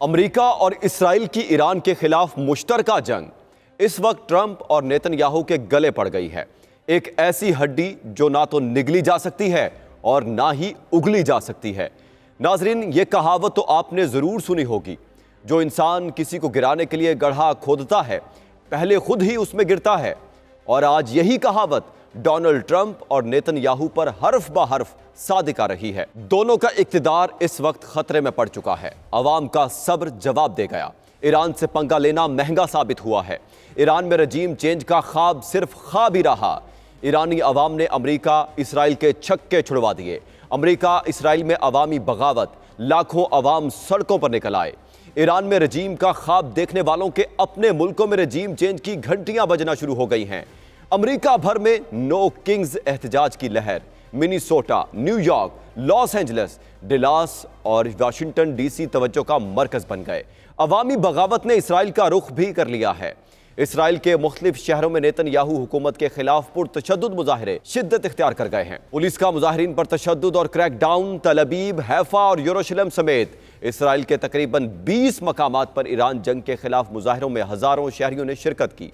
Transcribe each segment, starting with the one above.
America और Israel की Iran के खिलाफ मुश्तरका जंग इस वक्त ट्रंप और नेतन्याहू के गले पड़ गई है। एक ऐसी हड्डी जो ना तो निगली जा सकती है और ना ही उगली जा सकती है। नाजरीन, ये कहावत तो आपने ज़रूर सुनी होगी, जो इंसान किसी को गिराने के लिए गड्ढा खोदता है पहले खुद ही उसमें गिरता है। और आज यही कहावत डोनाल्ड ट्रंप और नेतन्याहू पर हर्फ ब हर्फ सादिक आ रही है। दोनों का इक्तिदार इस वक्त खतरे में पड़ चुका है। अवाम का सब्र जवाब दे गया। ईरान से पंगा लेना महंगा साबित हुआ है। ईरान में रजीम चेंज का ख्वाब सिर्फ ख्वाब ही रहा। ईरानी अवाम ने अमेरिका इसराइल के छक्के छुड़वा दिए। अमेरिका इसराइल में अवामी बगावत, लाखों अवाम सड़कों पर निकल आए। ईरान में रजीम का ख्वाब देखने वालों के अपने मुल्कों में रजीम चेंज की घंटियां बजना शुरू हो गई हैं। अमेरिका भर में नो किंग्स एहतजाज की लहर। Minnesota, New York, Los Angeles, Dallas और वाशिंगटन डीसी तवज्जो का मरकज बन गए। अवामी बगावत ने इसराइल का रुख भी कर लिया है। इसराइल के मुख्तलिफ शहरों में नेतन्याहू हुकूमत के खिलाफ पुरतशद्दुद मुजाहरे शिद्दत इख्तियार कर गए हैं। पुलिस का मुजाहिरीन पर तशद्दुद और क्रैकडाउन तल अबीब, हैफा और यरूशलेम समेत इसराइल के तकरीबन 20 मकामात पर ईरान जंग के खिलाफ मुजाहरों में हजारों शहरियों ने शिरकत की।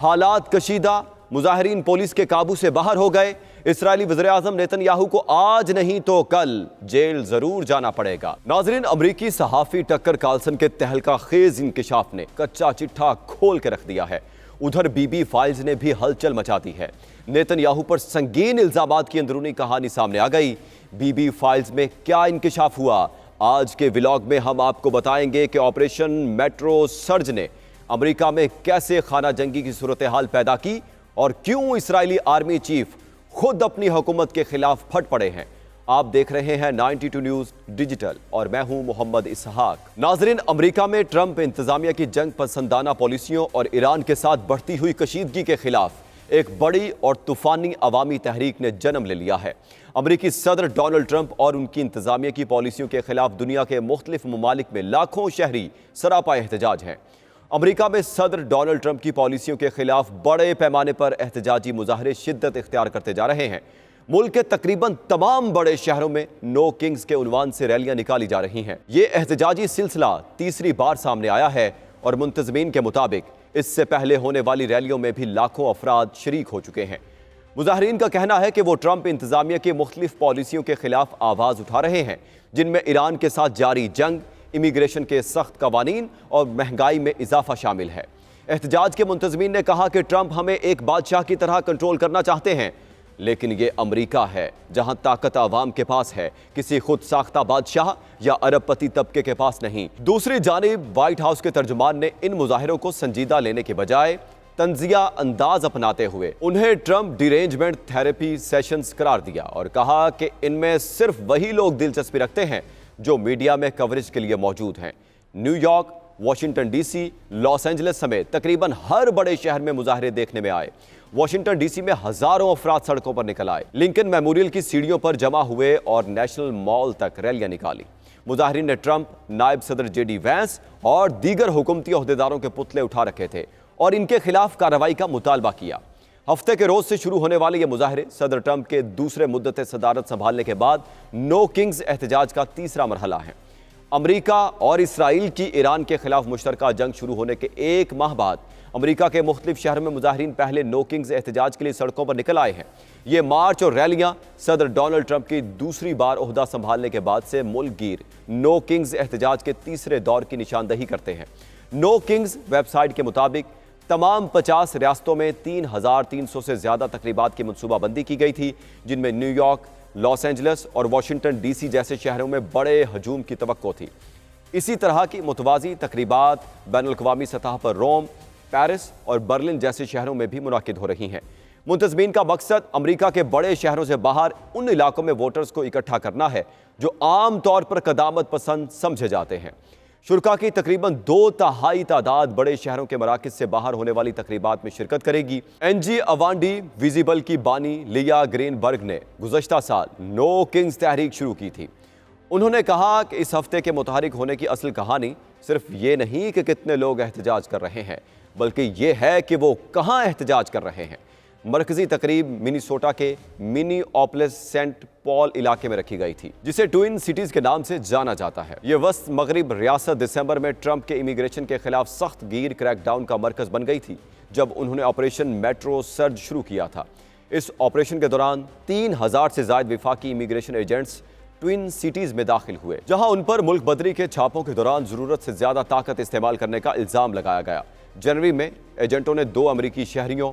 हालात कशीदा, मुजाहिरीन पुलिस के काबू से बाहर हो गए। इसराइली वज़ीर-ए-आज़म नेतन्याहू को आज नहीं तो कल जेल जरूर जाना पड़ेगा। नाज़रीन, अमरीकी सहाफ़ी टक्कर कार्लसन के तहलका खेज इंकिशाफ ने कच्चा चिट्ठा खोल के रख दिया है। उधर बीबी फाइल्स ने भी हलचल मचा दी है। नेतन्याहू पर संगीन इल्जामात की अंदरूनी कहानी सामने आ गई। बीबी फाइल्स में क्या इंकिशाफ हुआ, आज के व्लॉग में हम आपको बताएंगे कि ऑपरेशन मेट्रो सर्ज ने अमेरिका में कैसे खाना जंगी की सूरत हाल पैदा की और क्यों इसराइली आर्मी चीफ खुद अपनी हुकूमत के खिलाफ फट पड़े हैं। आप देख रहे हैं 92 न्यूज़ डिजिटल और मैं हूं मोहम्मद इसहाक। नाजरीन, अमेरिका में ट्रंप इंतजामिया की जंग पसंदाना पॉलिसियों और ईरान के साथ बढ़ती हुई कशीदगी के खिलाफ एक बड़ी और तूफानी अवामी तहरीक ने जन्म ले लिया है। अमेरिकी सदर डोनाल्ड ट्रंप और उनकी इंतजामिया की पॉलिसियों के खिलाफ दुनिया के मुख्तलिफ ममालिक में लाखों शहरी सरापा एहतजाज हैं। अमेरिका में सदर डोनाल्ड ट्रंप की पॉलिसियों के खिलाफ बड़े पैमाने पर एहतजाजी मुजाहरे शिद्दत इख्तियार करते जा रहे हैं। मुल्क के तकरीबन तमाम बड़े शहरों में नो किंग्स के उन्वान से रैलियां निकाली जा रही हैं। ये एहतजाजी सिलसिला तीसरी बार सामने आया है और मुंतज़मीन के मुताबिक इससे पहले होने वाली रैलियों में भी लाखों अफराद शरीक हो चुके हैं। मुजाहिरीन का कहना है कि वो ट्रंप इंतजामिया की मुख्तलिफ पॉलिसियों के खिलाफ आवाज़ उठा रहे हैं, जिनमें ईरान के साथ जारी जंग, इमिग्रेशन के सख्त कवानीन और महंगाई में इजाफा शामिल है। एहतजाज के मुंतज़मीन ने कहा कि ट्रंप हमें एक बादशाह की तरह कंट्रोल करना चाहते हैं, लेकिन ये अमेरिका है जहां ताकत आवाम के पास है, किसी खुद साख्ता बादशाह या अरबपति तबके के पास नहीं। दूसरी जानिब व्हाइट हाउस के तर्जुमान ने इन मुजाहिरों को संजीदा लेने के बजाय तंजिया अंदाज अपनाते हुए उन्हें ट्रंप डिरेंजमेंट थेरेपी सेशंस करार दिया और कहा कि इनमें सिर्फ वही लोग दिलचस्पी रखते हैं जो मीडिया में कवरेज के लिए मौजूद हैं। New York, Washington DC, Los Angeles समेत तकरीबन हर बड़े शहर में मुजाहरे देखने में आए। वाशिंगटन डीसी में हजारों अफराद सड़कों पर निकल आए, लिंकन मेमोरियल की सीढ़ियों पर जमा हुए और नेशनल मॉल तक रैलियां निकाली। मुजाहिरीन ने ट्रंप, नायब सदर जेडी वैंस और दीगर हुकूमती ओहदेदारों के पुतले उठा रखे थे और इनके खिलाफ कार्रवाई का मुतालबा किया। हफ्ते के रोज से शुरू होने वाले ये मुजाहरे सदर ट्रंप के दूसरे मुद्दत सदारत संभालने के बाद नो किंग्स एहतजाज का तीसरा मरहला है। अमेरिका और इसराइल की ईरान के खिलाफ मुश्तरका जंग शुरू होने के एक माह बाद अमेरिका के मुख्तलिफ शहरों में मुजाहिरीन पहले नो किंग्स एहतजाज के लिए सड़कों पर निकल आए हैं। ये मार्च और रैलियां सदर डोनाल्ड ट्रंप की दूसरी बार ओहदा संभालने के बाद से मुल्क गिर नो किंग्स एहतजाज के तीसरे दौर की निशानदही करते हैं। नो किंग्स वेबसाइट के मुताबिक तमाम 50 रियासतों में 3,300 से ज्यादा तकरीबात की मनसूबाबंदी की गई थी, जिनमें न्यूयॉर्क, लॉस एंजलिस और वाशिंगटन डीसी जैसे शहरों में बड़े हजूम की तवक्को थी। इसी तरह की मुतवाज़ी तकरीबात बैनुल-अक़वामी सतह पर रोम, पेरिस और बर्लिन जैसे शहरों में भी मुनाकिद हो रही हैं। मुंतज़मीन का मकसद अमेरिका के बड़े शहरों से बाहर उन इलाकों में वोटर्स को इकट्ठा करना है जो आम तौर पर कदामत पसंद समझे जाते हैं। शुरका की तकरीबन 2/3 तादाद बड़े शहरों के मराकज़ से बाहर होने वाली तकरीबात में शिरकत करेगी। एनजी अवांडी विजिबल की बानी लिया ग्रीनबर्ग ने गुज़श्ता साल नो किंग्स तहरीक शुरू की थी। उन्होंने कहा कि इस हफ्ते के मुतहरिक होने की असल कहानी सिर्फ ये नहीं कि कितने लोग एहतजाज कर रहे हैं, बल्कि ये है कि वो कहाँ एहतजाज कर रहे हैं। मरकजी तकरीब मिनीसोटा के मिनीओपोलिस सेंट पॉल इलाके में रखी गई थी, जिसे ट्विन सिटीज के नाम से जाना जाता है। यह वस्त मगरिब रियासत दिसंबर में ट्रंप के इमिग्रेशन के खिलाफ सख्त गिर क्रैकडाउन का मरकज बन गई थी, जब उन्होंने ऑपरेशन मेट्रो सर्ज शुरू किया था। इस ऑपरेशन के दौरान 3000 से ज्यादा विफाकी इमिग्रेशन एजेंट्स ट्विन सिटीज में दाखिल हुए, जहां उन पर मुल्क बदरी के छापों के दौरान जरूरत से ज्यादा ताकत इस्तेमाल करने का इल्जाम लगाया गया। जनवरी में एजेंटों ने 2 अमेरिकी शहरियों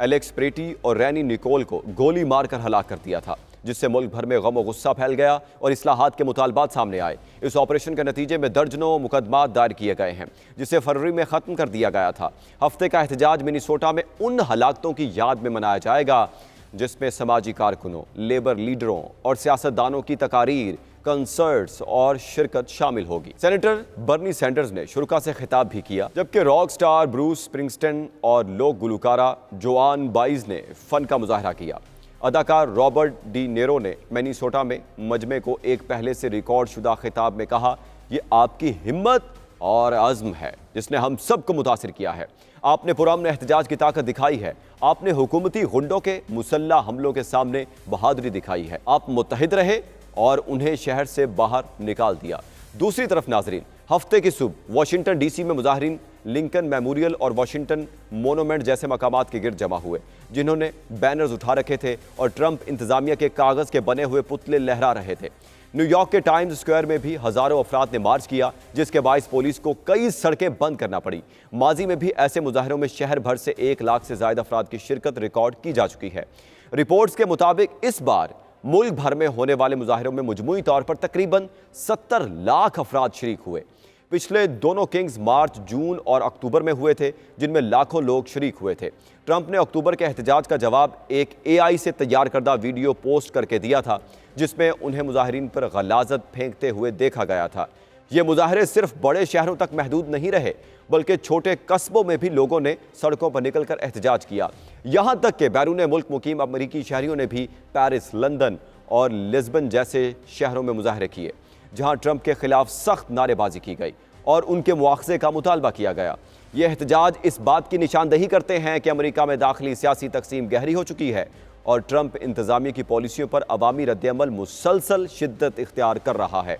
एलेक्स प्रेटी और रैनी निकोल को गोली मारकर हलाक कर दिया था, जिससे मुल्क भर में गम और गुस्सा फैल गया और इस्लाहात के मुतालबात सामने आए। इस ऑपरेशन के नतीजे में दर्जनों मुकदमात दायर किए गए हैं, जिसे फरवरी में ख़त्म कर दिया गया था। हफ्ते का एहतजाज मिनीसोटा में उन हलाकतों की याद में मनाया जाएगा जिसमें समाजी कारकुनों, लेबर लीडरों और सियासतदानों की तकारीर, कंसर्ट्स और शिरकत शामिल होगी। सेनेटर बर्नी सैंडर्स ने शुरुका से खिताब भी किया, जबकि रॉक स्टार ब्रूस स्प्रिंगस्टीन और लोक गुलकारा जोआन बाइज ने फन का मुजाहरा किया। अदाकार रॉबर्ट डी नेरो ने मिनीसोटा में मजमे को एक पहले से रिकॉर्ड शुदा खिताब में कहा, ये आपकी हिम्मत और अज़्म है जिसने हम सबको मुतासिर किया है। आपने पुरअमन एहतजाज की ताकत दिखाई है। आपने हुकूमती गुंडों के मुसल्ला हमलों के सामने बहादुरी दिखाई है। आप मुत्तहिद रहे और उन्हें शहर से बाहर निकाल दिया। दूसरी तरफ नाजरीन, हफ्ते की सुबह वाशिंगटन डीसी में मुजाहिरीन लिंकन मेमोरियल और वाशिंगटन मोनूमेंट जैसे मकामात के गिर्द जमा हुए, जिन्होंने बैनर्स उठा रखे थे और ट्रंप इंतजामिया के कागज के बने हुए पुतले लहरा रहे थे। न्यूयॉर्क के टाइम्स स्क्वायर में भी हजारों अफराद ने मार्च किया, जिसके बायस पुलिस को कई सड़कें बंद करना पड़ी। माजी में भी ऐसे मुजाहरों में शहर भर से 1 लाख से ज्यादा अफराद की शिरकत रिकॉर्ड की जा चुकी है। रिपोर्ट्स के मुताबिक इस बार मुल्क भर में होने वाले मुजाहरों में मजमूई तौर पर तकरीबन 70 लाख अफराद शरीक हुए। पिछले दोनों किंग्स मार्च, जून और अक्टूबर में हुए थे, जिनमें लाखों लोग शरीक हुए थे। ट्रंप ने अक्टूबर के एहतजाज का जवाब एक AI से तैयार करदा वीडियो पोस्ट करके दिया था, जिसमें उन्हें मुजाहिरीन पर गलाजत फेंकते हुए देखा गया था। ये मुजाहरे सिर्फ बड़े शहरों तक महदूद नहीं रहे, बल्कि छोटे कस्बों में भी लोगों ने सड़कों पर निकलकर एहतजाज किया। यहाँ तक कि बैरून मुल्क मुकीम अमरीकी शहरियों ने भी पेरिस, लंदन और लिस्बन जैसे शहरों में मुजाहरे किए, जहाँ ट्रंप के खिलाफ सख्त नारेबाजी की गई और उनके मुआवजे का मुतालबा किया गया। ये एहतजाज इस बात की निशानदही करते हैं कि अमेरिका में दाखिली सियासी तकसीम गहरी हो चुकी है और ट्रंप इंतजामिया की पॉलिसियों पर अवामी रद्द-ए-अमल मुसलसल शिद्दत इख्तियार कर रहा है।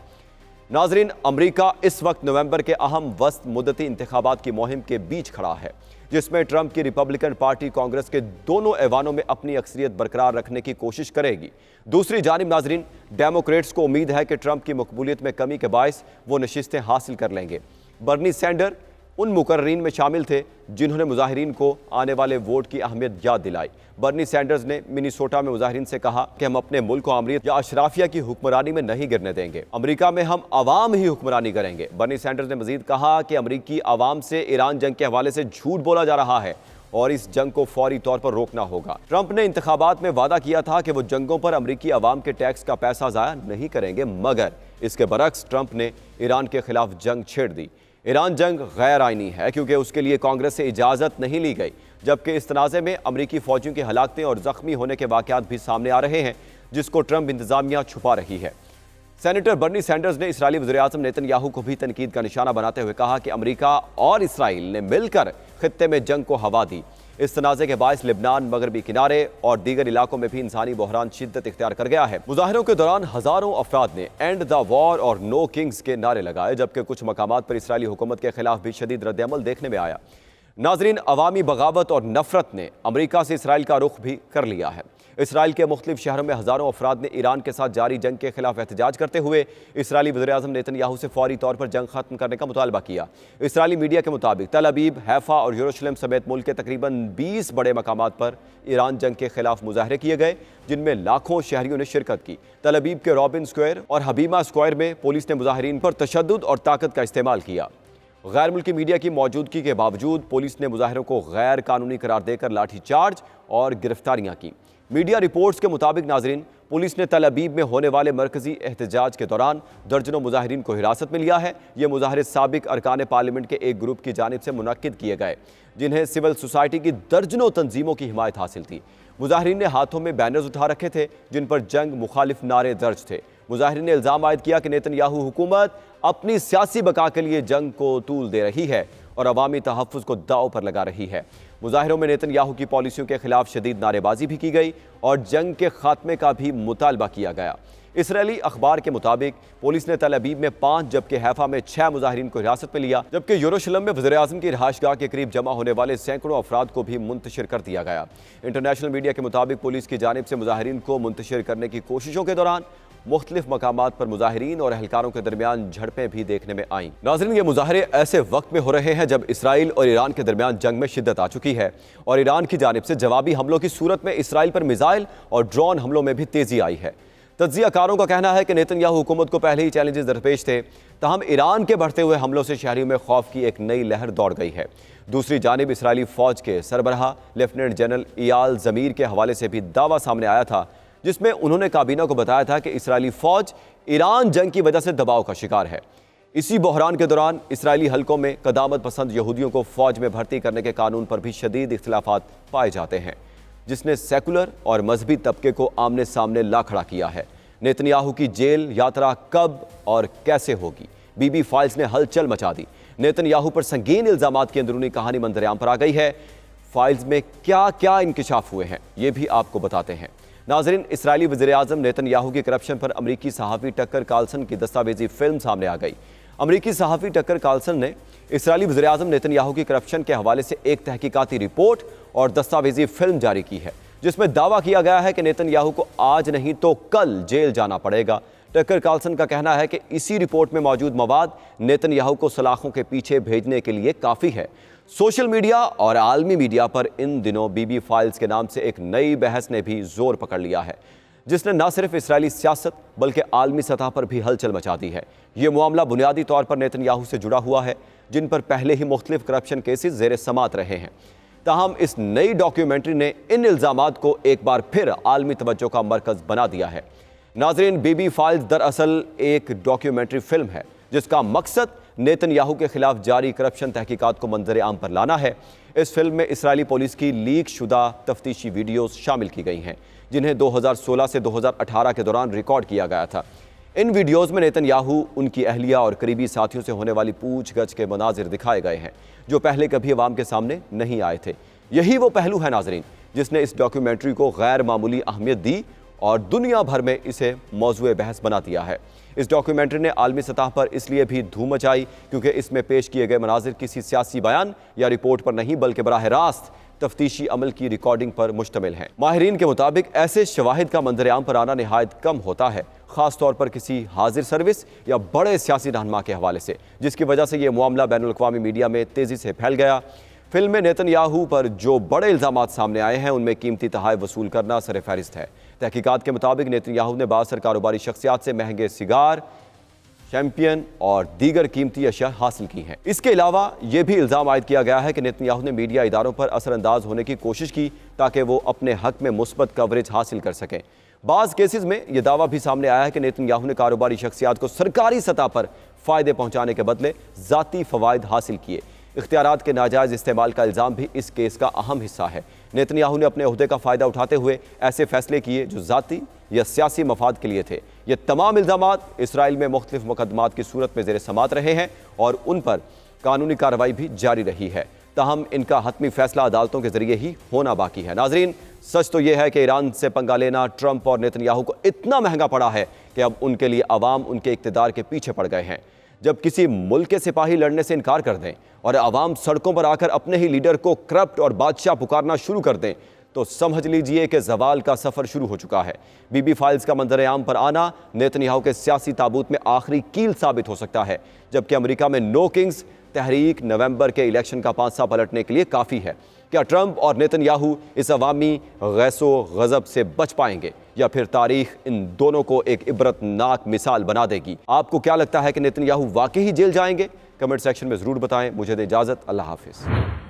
नाजरीन, अमेरिका इस वक्त नवंबर के अहम वस्त मुद्दती इंतखाबात की मुहिम के बीच खड़ा है, जिसमें ट्रंप की रिपब्लिकन पार्टी कांग्रेस के दोनों ऐवानों में अपनी अक्सरियत बरकरार रखने की कोशिश करेगी। दूसरी जानिब नाजरीन, डेमोक्रेट्स को उम्मीद है कि ट्रंप की मकबूलियत में कमी के बायस वो नशिस्तें हासिल कर लेंगे। बर्नी सैंडर उन मुकर्रीन में शामिल थे जिन्होंने मुजाहिरीन को आने वाले वोट की अहमियत याद दिलाई। बर्नी सैंडर्स ने मिनीसोटा में मुजाहिरीन से कहा कि हम अपने मुल्क को आमरीत या अशराफिया की हुक्मरानी में नहीं गिरने देंगे। अमेरिका में हम आवाम ही हुक्मरानी करेंगे। बर्नी सैंडर्स ने मजीद कहा कि अमरीकी आवाम से ईरान जंग के हवाले से झूठ बोला जा रहा है और इस जंग को फौरी तौर पर रोकना होगा। ट्रंप ने इंतखाबात में वादा किया था कि वो जंगों पर अमरीकी आवाम के टैक्स का पैसा ज़ाया नहीं करेंगे, मगर इसके बरक्स ट्रंप ने ईरान के खिलाफ जंग छेड़ दी। ईरान जंग गैर आइनी है क्योंकि उसके लिए कांग्रेस से इजाज़त नहीं ली गई, जबकि इस तनाज़े में अमरीकी फौजियों की हलाकतें और ज़ख्मी होने के वाक़यात भी सामने आ रहे हैं, जिसको ट्रंप इंतज़ामिया छुपा रही है। सेनेटर बर्नी सैंडर्स ने इसराइली वज़ीर-ए-आज़म नेतन्याहू को भी तनकीद का निशाना बनाते हुए कहा कि अमरीका और इसराइल ने मिलकर खित्ते में जंग को हवा दी। इस तनाज़े के बायस लिबनान, मगरबी किनारे और दीगर इलाकों में भी इंसानी बहरान शिद्दत इख्तियार कर गया है। मुजाहिरों के दौरान हजारों अफराद ने एंड द वॉर और नो किंग्स के नारे लगाए, जबकि कुछ मकामात पर इसराइली हुकूमत के खिलाफ भी शदीद रद्द-ए-अमल देखने में आया। नाजरीन, अवामी बगावत और नफरत ने अमरीका से इसराइल का रुख भी कर लिया है। इसराइल के मुख्तलिफ शहरों में हजारों अफराद ने ईरान के साथ जारी जंग के खिलाफ एहतजाज करते हुए इसराइली वज़ीर-ए-आज़म नेतन्याहू से फौरी तौर पर जंग खत्म करने का मुतालबा किया। इसराइली मीडिया के मुताबिक तल अबीब, हैफा और यरूशलेम समेत मुल्क के तकरीबन 20 बड़े मकामात पर ईरान जंग के खिलाफ मुजाहरे किए गए, जिनमें लाखों शहरियों ने शिरकत की। तल अबीब के रॉबिन स्क्वायर और हबीमा स्क्वायर में पुलिस ने मुजाहिरीन पर तशद्दुद और ताकत का इस्तेमाल किया। गैर मुल्की मीडिया की मौजूदगी के बावजूद पुलिस ने मुजाहिरों को गैर कानूनी करार देकर लाठीचार्ज और गिरफ्तारियां की। मीडिया रिपोर्ट्स के मुताबिक नाजरीन, पुलिस ने तल अबीब में होने वाले मरकजी एहतजाज के दौरान दर्जनों मुजाहिरीन को हिरासत में लिया है। ये मुजाहरे साबिक अरकान पार्लियामेंट के एक ग्रुप की जानिब से मुनक्किद किए गए, जिन्हें सिविल सोसाइटी की दर्जनों तंजीमों की हिमायत हासिल थी। मुजाहिरीन ने हाथों में बैनर्स उठा रखे थे जिन पर जंग मुखालिफ नारे दर्ज थे। मुजाहिरीन ने इल्ज़ाम आयद किया कि नेतन्याहू हुकूमत अपनी सियासी बका के लिए जंग को तूल दे रही है और अवामी तहफ़्फ़ुज़ को दाव पर लगा रही है। मुजाहिरों में नेतन्याहू की पॉलिसियों के खिलाफ शदीद नारेबाजी भी की गई और जंग के खात्मे का भी मुतालबा किया गया। इसराइली अखबार के मुताबिक पुलिस ने तल अबीब में 5 जबकि हैफा में 6 मुजाहिरीन को हिरासत में लिया, जबकि यरूशलेम में वज़ीर आज़म की रिहाइशगाह के करीब जमा होने वाले सैकड़ों अफराद को भी मुंतशिर कर दिया गया। इंटरनेशनल मीडिया के मुताबिक पुलिस की जानिब से मुजाहिरीन को मुंतशिर करने की कोशिशों के दौरान मुख्तलिफ मकामात पर मुजाहिरीन और एहलकारों के दरमियान झड़पें भी देखने में आईं। नाज़रीन, ये मुजाहरे ऐसे वक्त में हो रहे हैं जब इसराइल और ईरान के दरमियान जंग में शिद्दत आ चुकी है और ईरान की जानिब से जवाबी हमलों की सूरत में इसराइल पर मिसाइल और ड्रोन हमलों में भी तेजी आई है। तज्जियाकारों का कहना है कि नेतन्याहू हुकूमत को पहले ही चैलेंजेस दरपेश थे, ताहम ईरान के बढ़ते हुए हमलों से शहरियों में खौफ की एक नई लहर दौड़ गई है। दूसरी जानिब इसराइली फ़ौज के सरबराह लेफ्टिनेंट जनरल इयाल ज़मीर के हवाले से भी दावा सामने आया था, जिसमें उन्होंने काबीना को बताया था कि इसराइली फ़ौज ईरान जंग की वजह से दबाव का शिकार है। इसी बहरान के दौरान इसराइली हलकों में क़दामत पसंद यहूदियों को फ़ौज में भर्ती करने के कानून पर भी शदीद इख्तिलाफात पाए जाते हैं, जिसने सेकुलर और मजहबी तबके को आमने सामने ला खड़ा किया है। नेतन्याहू की जेल यात्रा कब और कैसे होगी, बीबी फाइल्स ने हलचल मचा दी। नेतन्याहू पर संगीन इल्ज़ामात की अंदरूनी कहानी मंजरेआम पर आ गई है। फाइल्स में क्या क्या इंकिशाफ हुए हैं, ये भी आपको बताते हैं। नाज़रीन, इसराइली वज़ीर आज़म नेतन्याहू की करप्शन पर अमरीकी सहाफ़ी टक्कर कार्लसन की दस्तावेजी फिल्म सामने आ गई। अमरीकी सहाफ़ी टक्कर कार्लसन ने इसराइली वज़ीर आज़म नेतन्याहू की करप्शन के हवाले से एक तहकीकाती रिपोर्ट और दस्तावेजी फिल्म जारी की है, जिसमें दावा किया गया है कि नेतन्याहू को आज नहीं तो कल जेल जाना पड़ेगा। टक्कर कार्लसन का कहना है कि इसी रिपोर्ट में मौजूद मवाद नेतन्याहू को सलाखों के पीछे भेजने के लिए काफ़ी है। सोशल मीडिया और आलमी मीडिया पर इन दिनों बीबी फाइल्स के नाम से एक नई बहस ने भी जोर पकड़ लिया है, जिसने न सिर्फ इसराइली सियासत बल्कि आलमी सतह पर भी हलचल मचा दी है। ये मामला बुनियादी तौर पर नेतन्याहू से जुड़ा हुआ है, जिन पर पहले ही मुख्तलिफ करप्शन केसेस ज़ेर समात रहे हैं। ताहम इस नई डॉक्यूमेंट्री ने इन इल्ज़ामात को एक बार फिर आलमी तवज्जो का मरकज़ बना दिया है। नाज़रीन, बीबी फाइल्स दरअसल एक डॉक्यूमेंट्री फिल्म है जिसका मकसद नेतन्याहू के खिलाफ जारी करप्शन तहकीकात को मंजर आम पर लाना है। इस फिल्म में इसराइली पुलिस की लीक शुदा तफ्तीशी वीडियोस शामिल की गई हैं, जिन्हें 2016 से 2018 के दौरान रिकॉर्ड किया गया था। इन वीडियोस में नेतन्याहू, उनकी अहलिया और करीबी साथियों से होने वाली पूछगछ के मनाजिर दिखाए गए हैं, जो पहले कभी अवाम के सामने नहीं आए थे। यही वो पहलू है नाजरीन, जिसने इस डॉक्यूमेंट्री को गैर मामूली अहमियत दी और दुनिया भर में इसे मौजूए बहस बना दिया है। इस डॉक्यूमेंट्री ने आलमी सतह पर इसलिए भी धूम मचाई क्योंकि इसमें पेश किए गए मनाजिर किसी सियासी बयान या रिपोर्ट पर नहीं, बल्कि बराह रास्त तफ्तीशी अमल की रिकॉर्डिंग पर मुश्तमिल है। माहिरीन के मुताबिक ऐसे शवाहिद का मंजर-ए-आम पर आना निहायत कम होता है, ख़ास तौर पर किसी हाजिर सर्विस या बड़े सियासी रहनुमा के हवाले से, जिसकी वजह से ये मामला बैनुल-अक़वामी मीडिया में तेज़ी से फैल गया। फिल्म में नेतन्याहू पर जो बड़े इल्ज़ामात सामने आए हैं, उनमें कीमती तोहफ़े वसूल करना सरफ़हरिस्त है। तहकीकात के मुताबिक नेतन्याहू ने बासर कारोबारी शख्सियात से महंगे सिगार, चैंपियन और दीगर कीमती अशिया हासिल की हैं। इसके अलावा यह भी इल्ज़ाम आयद किया गया है कि नेतन्याहू ने मीडिया इदारों पर असरअंदाज होने की कोशिश की ताकि वो अपने हक में मुस्बत कवरेज हासिल कर सकें। बाज़ केसेस में यह दावा भी सामने आया है कि नेतन्याहू ने कारोबारी शख्सियात को सरकारी सतह पर फ़ायदे पहुँचाने के बदले ज़ाती फ़वाइद हासिल किए। इख्तियारात के नाजायज़ इस्तेमाल का इल्ज़ाम भी इस केस का अहम हिस्सा है। नेतन्याहू ने अपने ओहदे का फ़ायदा उठाते हुए ऐसे फ़ैसले किए जो ज़ाती या सियासी मफाद के लिए थे। ये तमाम इल्ज़ामात इसराइल में मुख्तलिफ मुकदमात की सूरत में ज़ेर समात रहे हैं और उन पर कानूनी कार्रवाई भी जारी रही है। ताहम इनका हतमी फ़ैसला अदालतों के ज़रिए ही होना बाकी है। नाज़रीन, सच तो यह है कि ईरान से पंगा लेना ट्रंप और नेतन्याहू को इतना महंगा पड़ा है कि अब उनके लिए अवाम उनके इक़्तिदार के पीछे पड़ गए हैं। जब किसी मुल्क के सिपाही लड़ने से इनकार कर दें और अवाम सड़कों पर आकर अपने ही लीडर को करप्ट और बादशाह पुकारना शुरू कर दें, तो समझ लीजिए कि ज़वाल का सफ़र शुरू हो चुका है। बीबी फाइल्स का मंजर-ए-आम पर आना नेतन्याहू के सियासी ताबूत में आखिरी कील साबित हो सकता है, जबकि अमेरिका में नो किंग्स तहरीक नवंबर के इलेक्शन का पांसा पलटने के लिए काफ़ी है। क्या ट्रंप और नेतन्याहू इस अवामी गैसो गज़ब से बच पाएंगे या फिर तारीख इन दोनों को एक इबरतनाक मिसाल बना देगी? आपको क्या लगता है कि नेतन्याहू वाकई ही जेल जाएंगे? कमेंट सेक्शन में ज़रूर बताएं। मुझे दे इजाज़त। अल्लाह हाफिज़।